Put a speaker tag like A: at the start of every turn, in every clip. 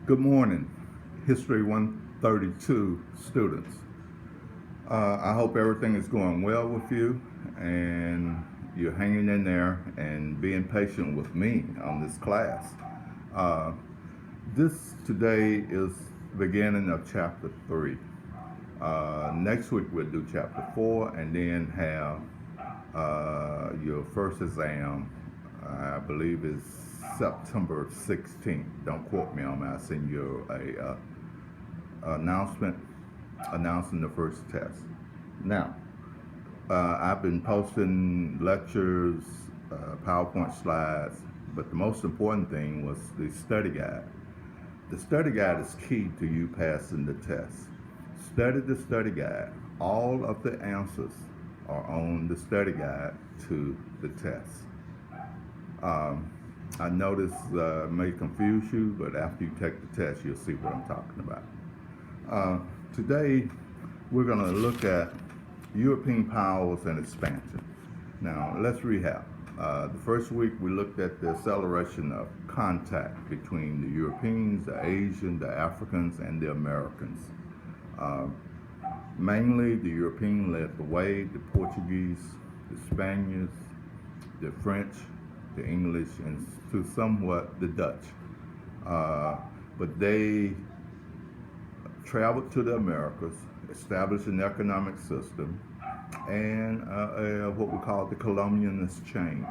A: Good morning, History 132 students. I hope everything is going well with you and you're hanging in there and being patient with me on this class. Uh, this today is the beginning of chapter 3. Next week we'll do chapter 4 and then have your first exam, I believe, is September 16th. Don't quote me on that. I'll send you a announcement announcing the first test. Now, I've been posting lectures, PowerPoint slides, but the most important thing was the study guide. The study guide is key to you passing the test. Study the study guide. All of the answers are on the study guide to the test. I know this may confuse you, but after you take the test, you'll see what I'm talking about. Today, we're going to look at European powers and expansion. Now, let's recap. The first week, we looked at the acceleration of contact between the Europeans, the Asians, the Africans, and the Americans. Mainly, the Europeans led the way, the Portuguese, the Spaniards, the French, the English, and to somewhat the Dutch. But they traveled to the Americas, established an economic system, and what we call the colonial exchange,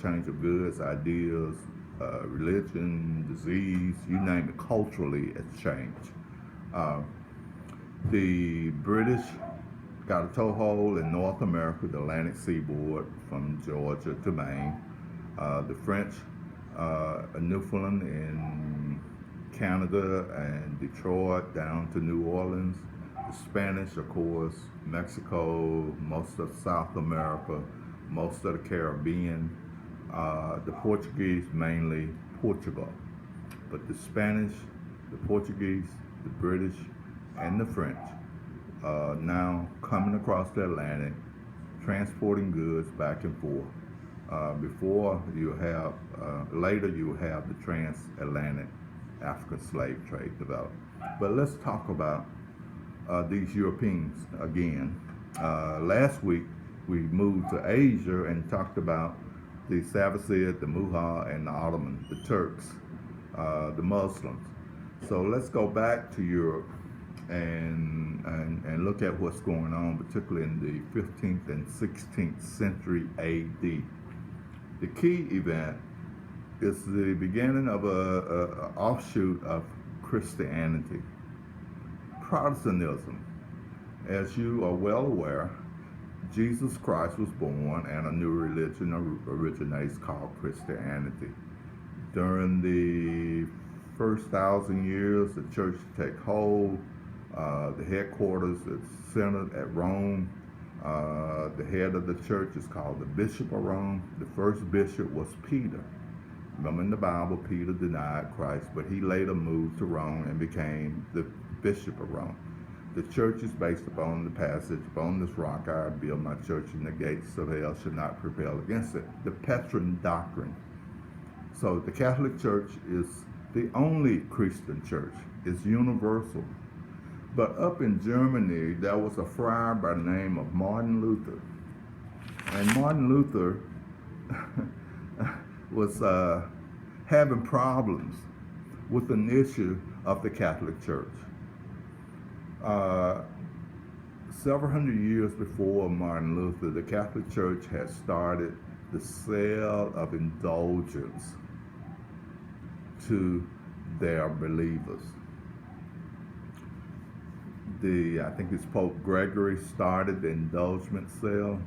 A: change of goods, ideas, religion, disease, you name it, culturally exchange. The British got a toehold in North America, the Atlantic seaboard from Georgia to Maine. The French, Newfoundland in Canada and Detroit down to New Orleans. The Spanish, of course, Mexico, most of South America, most of the Caribbean. The Portuguese, mainly Portugal. But the Spanish, the Portuguese, the British, and the French now coming across the Atlantic, transporting goods back and forth. Before you have, later you have the transatlantic African slave trade develop. But let's talk about these Europeans again. Last week we moved to Asia and talked about the Safavid, the Mughal, and the Ottoman, the Turks, the Muslims. So let's go back to Europe and look at what's going on, particularly in the 15th and 16th century AD. The key event is the beginning of a offshoot of Christianity. Protestantism. As you are well aware, Jesus Christ was born and a new religion originates called Christianity. During the first 1,000 years, the church took hold. The headquarters is centered at Rome. The head of the church is called the Bishop of Rome. The first bishop was Peter. Remember in the Bible, Peter denied Christ, but he later moved to Rome and became the Bishop of Rome. The church is based upon the passage, upon this rock I build my church, and the gates of hell shall not prevail against it. The Petrine doctrine. So the Catholic Church is the only Christian church. It's universal. But up in Germany, there was a friar by the name of Martin Luther. And Martin Luther was having problems with an issue of the Catholic Church. Several hundred years before Martin Luther, the Catholic Church had started the sale of indulgence to their believers. I think it's Pope Gregory started the indulgence sale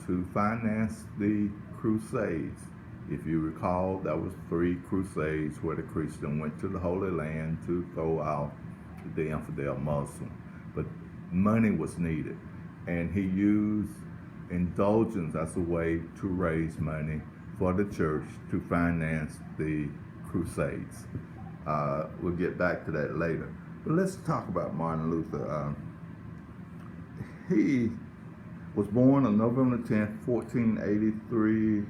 A: to finance the Crusades. If you recall, there was 3 Crusades where the Christian went to the Holy Land to throw out the infidel Muslim. But money was needed, and he used indulgence as a way to raise money for the church to finance the Crusades. We'll get back to that later. But let's talk about Martin Luther. He was born on November 10th, 1483.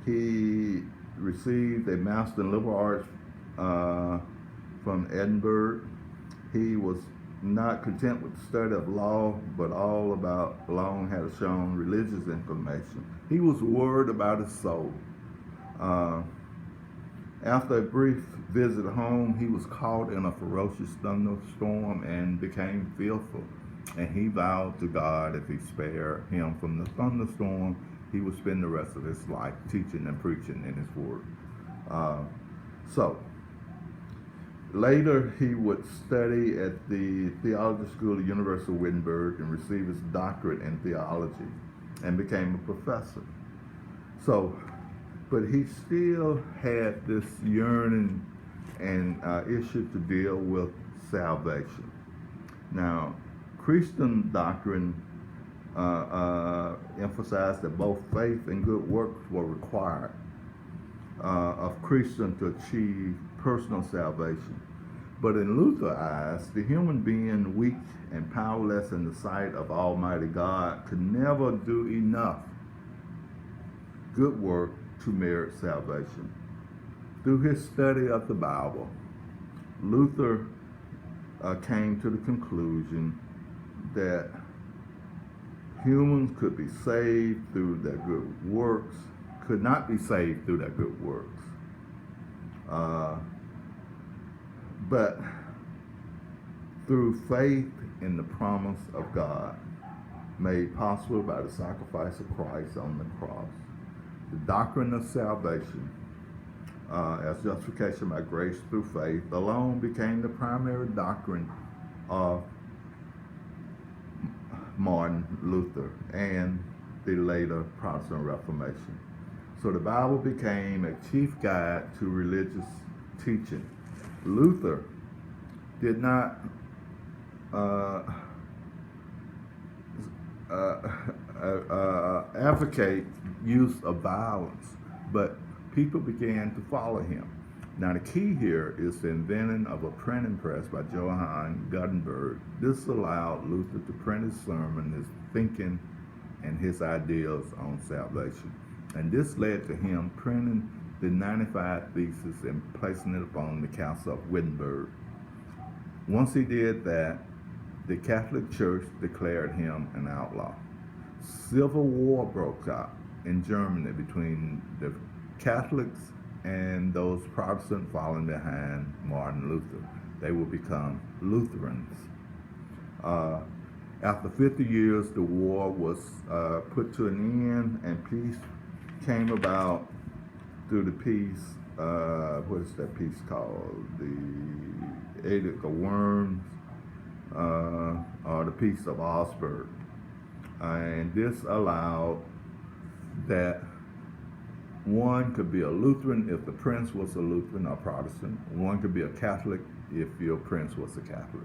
A: He received a Master in Liberal Arts from Edinburgh. He was not content with the study of law, but all about long had shown religious inclination. He was worried about his soul. Uh, After a brief visit home, he was caught in a ferocious thunderstorm and became fearful. And he vowed to God if he spared him from the thunderstorm, he would spend the rest of his life teaching and preaching in his word. Uh, so, later he would study at the theology school at the University of Wittenberg and receive his doctorate in theology and became a professor. So, but he still had this yearning and issue to deal with salvation. Now, Christian doctrine emphasized that both faith and good works were required of Christians to achieve personal salvation. But in Luther's eyes, the human being, weak and powerless in the sight of Almighty God, could never do enough good work to merit salvation. Through his study of the Bible, Luther came to the conclusion that humans could be saved through their good works, could not be saved through their good works, but through faith in the promise of God made possible by the sacrifice of Christ on the cross. The doctrine of salvation as justification by grace through faith alone became the primary doctrine of Martin Luther and the later Protestant Reformation. So the Bible became a chief guide to religious teaching. Luther did not advocate use of violence, but people began to follow him. Now the key here is the invention of a printing press by Johann Gutenberg. This allowed Luther to print his sermon, his thinking, and his ideas on salvation. And this led to him printing the 95 Theses and placing it upon the Council of Wittenberg. Once he did that, the Catholic Church declared him an outlaw. Civil war broke out in Germany between the Catholics and those Protestants following behind Martin Luther. They would become Lutherans. After 50 years, the war was put to an end, and peace came about through the peace. What is that peace called? The Edict of Worms, or the Peace of Augsburg. And this allowed that one could be a Lutheran if the prince was a Lutheran or Protestant. One could be a Catholic if your prince was a Catholic.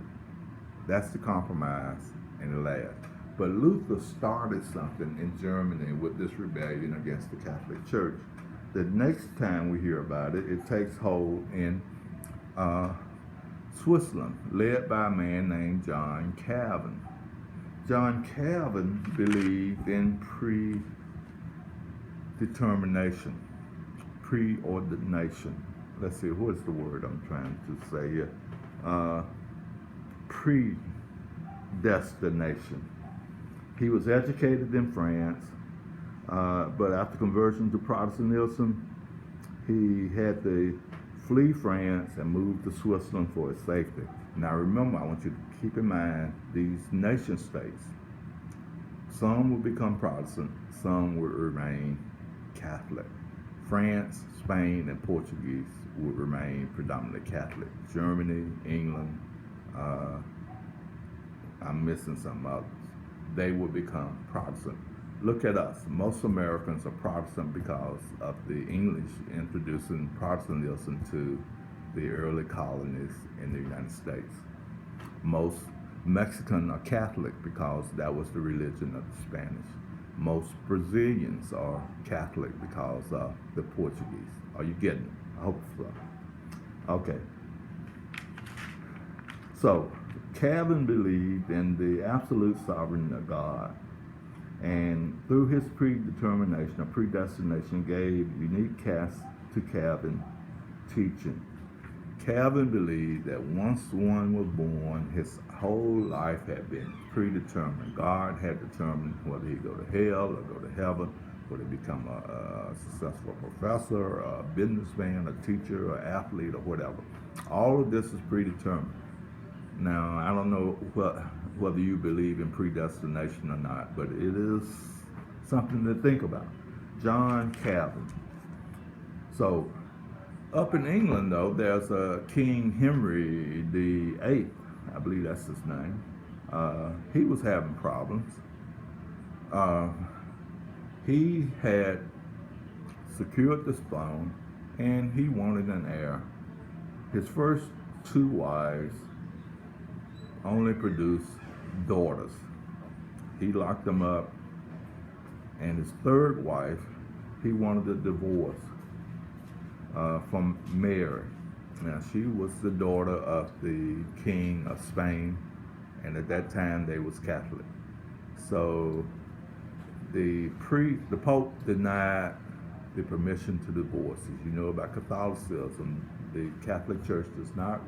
A: That's the compromise and the last. But Luther started something in Germany with this rebellion against the Catholic Church. The next time we hear about it, it takes hold in Switzerland, led by a man named John Calvin. John Calvin believed in predetermination, preordination. Let's see, what's the word I'm trying to say here? Predestination. He was educated in France, but after conversion to Protestantism, he had to flee France and move to Switzerland for his safety. Now remember, I want you to keep in mind these nation states. Some would become Protestant, some would remain Catholic. France, Spain, and Portuguese would remain predominantly Catholic. Germany, England, I'm missing some others. They would become Protestant. Look at us. Most Americans are Protestant because of the English introducing Protestantism to the early colonies in the United States. Most Mexicans are Catholic because that was the religion of the Spanish. Most Brazilians are Catholic because of the Portuguese. Are you getting it? I hope so. Okay. So, Calvin believed in the absolute sovereignty of God, and through his predetermination or predestination gave unique cast to Calvin teaching. Calvin believed that once one was born, his whole life had been predetermined. God had determined whether he'd go to hell or go to heaven, whether he become a successful professor, a businessman, a teacher, an athlete, or whatever. All of this is predetermined. Now, I don't know whether you believe in predestination or not, but it is something to think about. John Calvin. So, up in England, though, there's a King Henry VIII, I believe that's his name. He was having problems. He had secured this throne, and he wanted an heir. His first two wives only produced daughters. He locked them up, and his third wife, he wanted a divorce from Mary. Now, she was the daughter of the King of Spain, and at that time they was Catholic. So the Pope denied the permission to divorce. As you know about Catholicism, the Catholic Church does not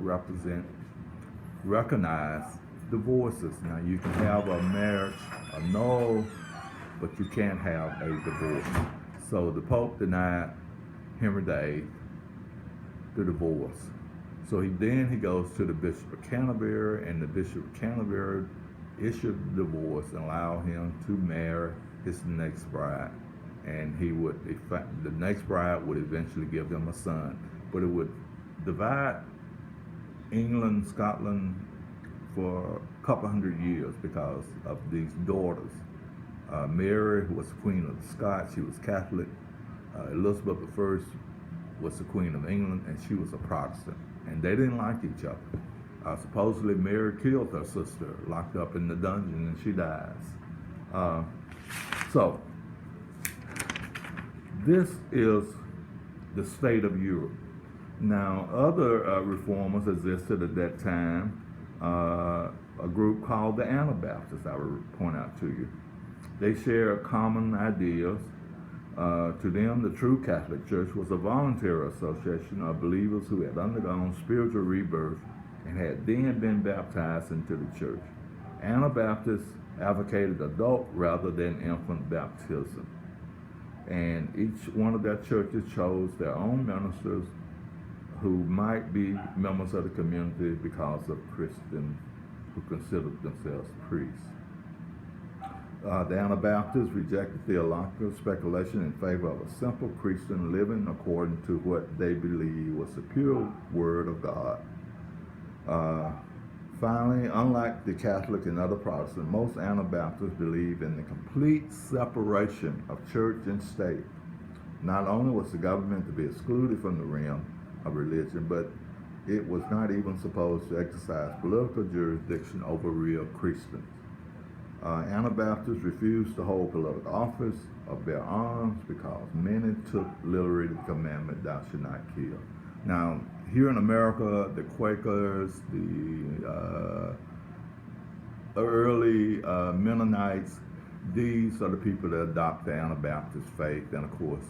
A: recognize divorces. Now, you can have a marriage annulled, but you can't have a divorce. So the Pope denied Henry VIII the divorce. So he goes to the Bishop of Canterbury, and the Bishop of Canterbury issued the divorce and allowed him to marry his next bride. And the next bride would eventually give them a son. But it would divide England, Scotland for a couple hundred years because of these daughters. Mary was Queen of the Scots, she was Catholic. Elizabeth I was the Queen of England, and she was a Protestant. And they didn't like each other. Supposedly Mary killed her sister, locked up in the dungeon, and she dies. So, this is the state of Europe. Now, other reformers existed at that time, a group called the Anabaptists, I will point out to you. They share common ideas. To them, the true Catholic Church was a voluntary association of believers who had undergone spiritual rebirth and had then been baptized into the church. Anabaptists advocated adult rather than infant baptism. And each one of their churches chose their own ministers who might be members of the community because of Christians who considered themselves priests. The Anabaptists rejected theological speculation in favor of a simple Christian living according to what they believed was the pure Word of God. Finally, unlike the Catholic and other Protestants, most Anabaptists believe in the complete separation of church and state. Not only was the government to be excluded from the realm of religion, but it was not even supposed to exercise political jurisdiction over real Christians. Anabaptists refused to hold political office or bear arms because many took literally the commandment, thou shalt not kill. Now, here in America, the Quakers, the early Mennonites, these are the people that adopt the Anabaptist faith, and of course,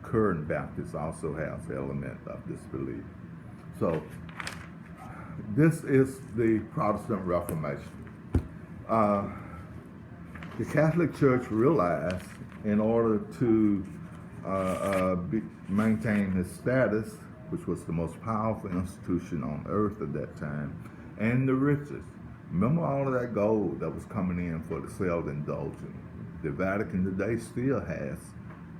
A: current Baptists also has the element of this belief. So, this is the Protestant Reformation. The Catholic Church realized in order to maintain its status, which was the most powerful institution on earth at that time, and the richest. Remember all of that gold that was coming in for the self-indulgent. The Vatican today still has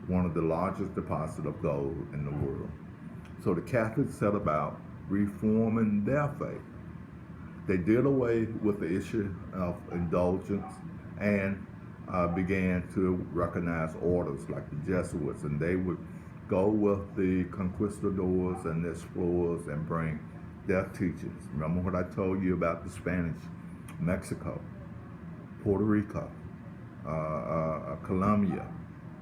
A: one of the largest deposits of gold in the world. So the Catholics set about reforming their faith. They did away with the issue of indulgence and began to recognize orders like the Jesuits, and they would go with the conquistadors and the explorers and bring their teachings. Remember what I told you about the Spanish, Mexico, Puerto Rico, Colombia,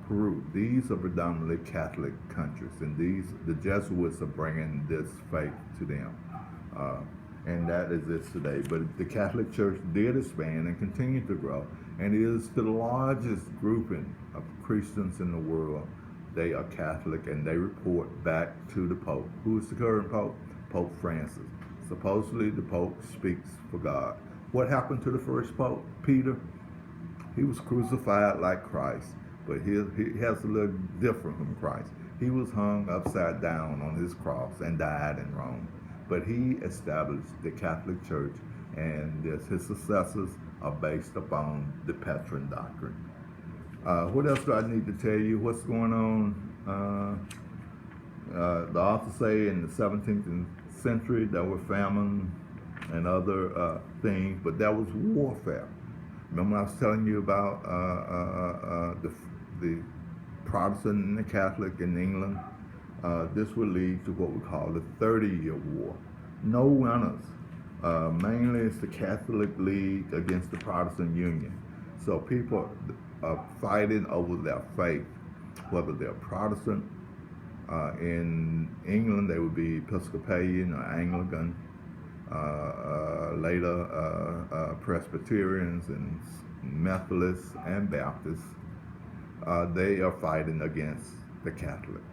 A: Peru. These are predominantly Catholic countries, and the Jesuits are bringing this faith to them. And that exists today. But the Catholic Church did expand and continue to grow, and is the largest grouping of Christians in the world. They are Catholic, and they report back to the Pope. Who is the current Pope? Pope Francis. Supposedly the Pope speaks for God. What happened to the first Pope, Peter? He was crucified like Christ, but he has a little different from Christ. He was hung upside down on his cross and died in Rome. But he established the Catholic Church, and his successors are based upon the Petrine doctrine. What else do I need to tell you? What's going on? The authors say in the 17th century there were famine and other things, but that was warfare. Remember I was telling you about the Protestant and the Catholic in England? This would lead to what we call the 30-year war. No winners. Mainly it's the Catholic League against the Protestant Union. So people are fighting over their faith, whether they're Protestant. In England, they would be Episcopalian or Anglican. Later, Presbyterians and Methodists and Baptists. They are fighting against the Catholic.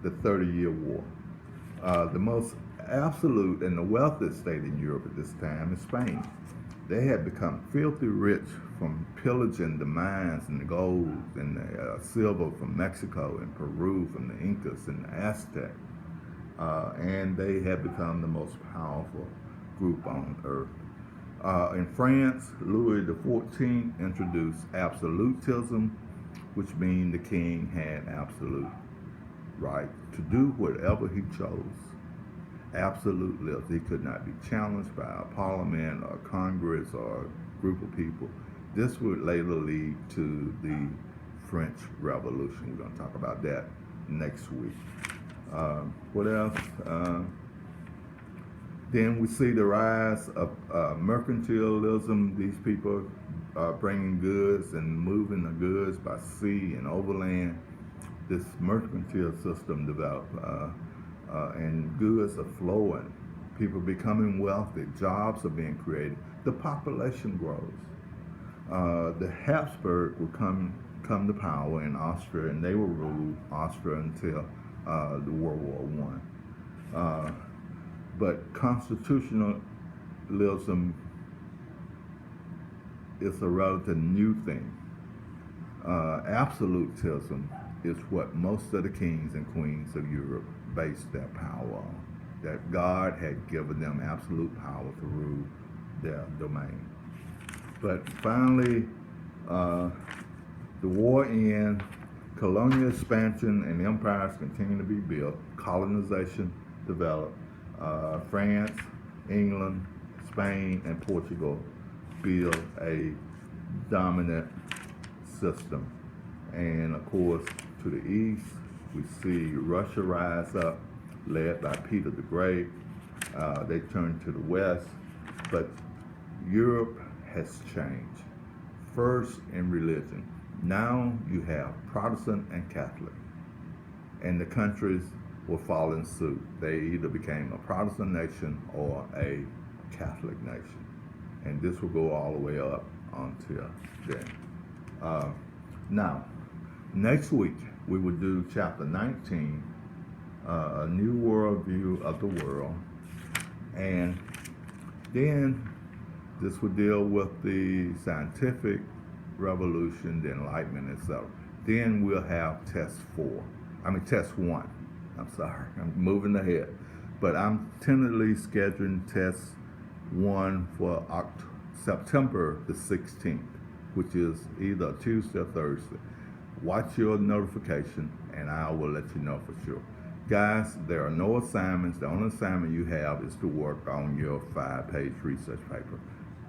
A: The 30-year war. The most absolute and the wealthiest state in Europe at this time is Spain. They had become filthy rich from pillaging the mines and the gold and the silver from Mexico and Peru, from the Incas and the Aztecs. And they had become the most powerful group on earth. In France, Louis XIV introduced absolutism, which means the king had absolute right to do whatever he chose. Absolutely, he could not be challenged by a parliament or a Congress or a group of people. This would later lead to the French Revolution. We're going to talk about that next week. What else? Then we see the rise of mercantilism. These people are bringing goods and moving the goods by sea and overland. This mercantile system developed, and goods are flowing. People are becoming wealthy. Jobs are being created. The population grows. The Habsburg will come to power in Austria, and they will rule Austria until the World War I. But constitutionalism is a relative new thing. Absolutism is what most of the kings and queens of Europe based their power on. That God had given them absolute power to rule their domain. But finally, the war ends, colonial expansion and empires continue to be built, colonization developed. France, England, Spain, and Portugal build a dominant system. And of course, to the east, we see Russia rise up, led by Peter the Great. They turn to the west, but Europe has changed. First in religion. Now you have Protestant and Catholic, and the countries will fall in suit. They either became a Protestant nation or a Catholic nation, and this will go all the way up until then. Now, next week we will do chapter 19, a new worldview of the world, and then this will deal with the scientific revolution, the Enlightenment itself. Then we'll have test 1. I'm sorry, I'm moving ahead. But I'm tentatively scheduling test 1 for September the 16th, which is either Tuesday or Thursday. Watch your notification and I will let you know for sure. Guys, there are no assignments. The only assignment you have is to work on your 5-page research paper.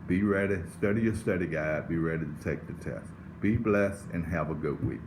A: Be ready, study your study guide, be ready to take the test. Be blessed and have a good week.